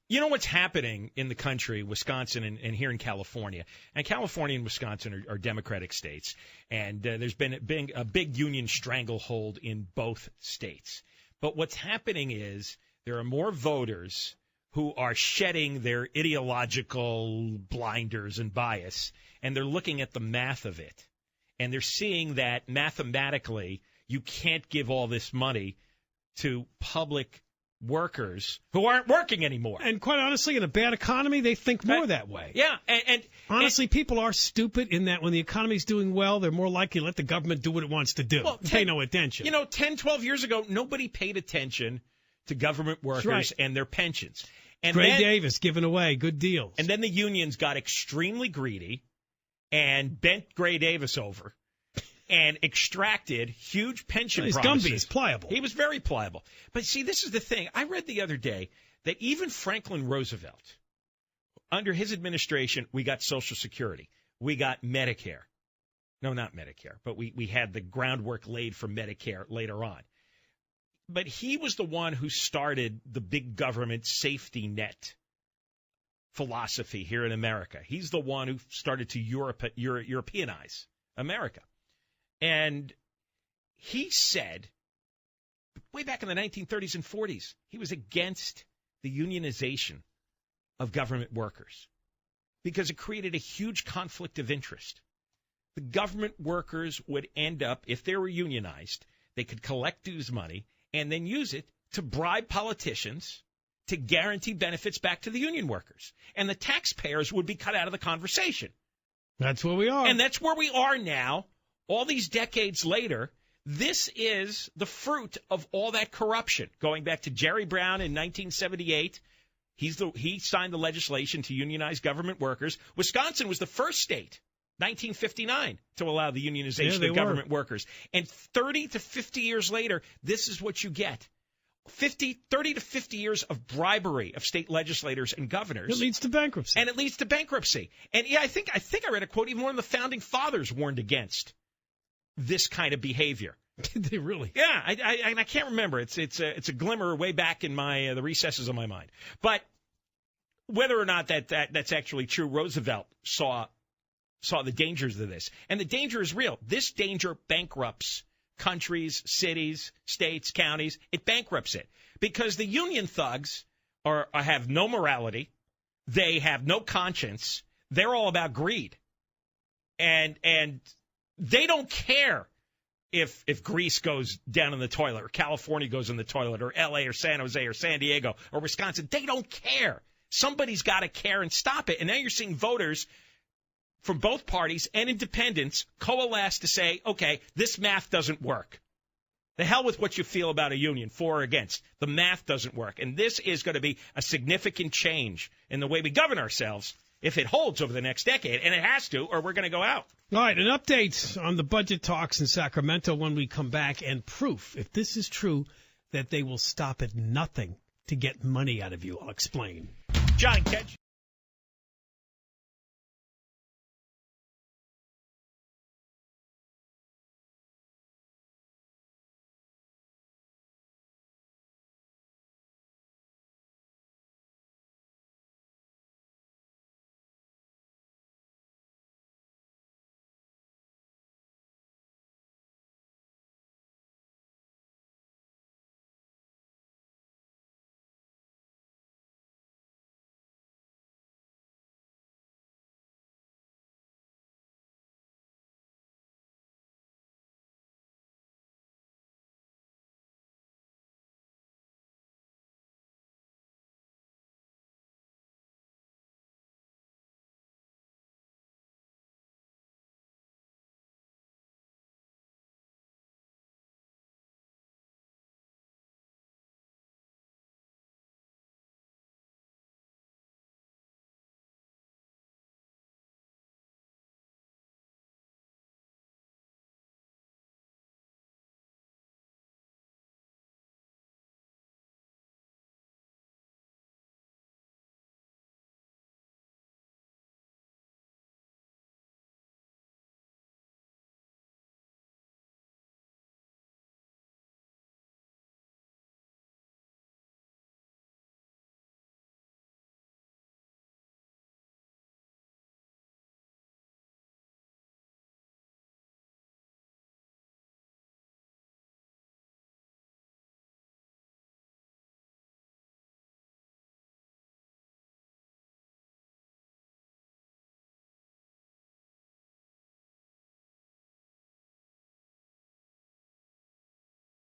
You know what's happening in the country, Wisconsin and here in California? And California and Wisconsin are Democratic states, and there's been a big union stranglehold in both states. But what's happening is there are more voters who are shedding their ideological blinders and bias, and they're looking at the math of it. And they're seeing that mathematically you can't give all this money to public workers who aren't working anymore. And quite honestly, in a bad economy, they think more that way. Yeah. Honestly, people are stupid in that when the economy's doing well, they're more likely to let the government do what it wants to do. Well, pay no attention. 10, 12 years ago, nobody paid attention to government workers and their pensions. And Gray Davis giving away good deals. And then the unions got extremely greedy and bent Gray Davis over and extracted huge pension promises. Gumby is pliable. He was very pliable. But see, this is the thing. I read the other day that even Franklin Roosevelt, under his administration, we got Social Security. We got Medicare. No, not Medicare, but we had the groundwork laid for Medicare later on. But he was the one who started the big government safety net philosophy here in America. He's the one who started to Europeanize America. And he said, way back in the 1930s and 40s, he was against the unionization of government workers because it created a huge conflict of interest. The government workers would end up, if they were unionized, they could collect dues money and then use it to bribe politicians to guarantee benefits back to the union workers. And the taxpayers would be cut out of the conversation. That's where we are. And that's where we are now. All these decades later, this is the fruit of all that corruption. Going back to Jerry Brown in 1978, he signed the legislation to unionize government workers. Wisconsin was the first state, 1959, to allow the unionization of government workers. And 30 to 50 years later, this is what you get. 30 to 50 years of bribery of state legislators and governors. It leads to bankruptcy. And it leads to bankruptcy. And yeah, I think I read a quote, even one of the founding fathers warned against this kind of behavior. Did they really? Yeah, I can't remember. It's a glimmer way back in my the recesses of my mind. But whether or not that's actually true, Roosevelt saw the dangers of this, and the danger is real. This danger bankrupts countries, cities, states, counties. It bankrupts it because the union thugs have no morality. They have no conscience. They're all about greed, and they don't care if Greece goes down in the toilet or California goes in the toilet or L.A. or San Jose or San Diego or Wisconsin. They don't care. Somebody's got to care and stop it. And now you're seeing voters from both parties and independents coalesce to say, okay, this math doesn't work. The hell with what you feel about a union, for or against. The math doesn't work. And this is going to be a significant change in the way we govern ourselves if it holds over the next decade. And it has to, or we're going to go out. All right, an update on the budget talks in Sacramento when we come back, and proof, if this is true, that they will stop at nothing to get money out of you. I'll explain. John, catch.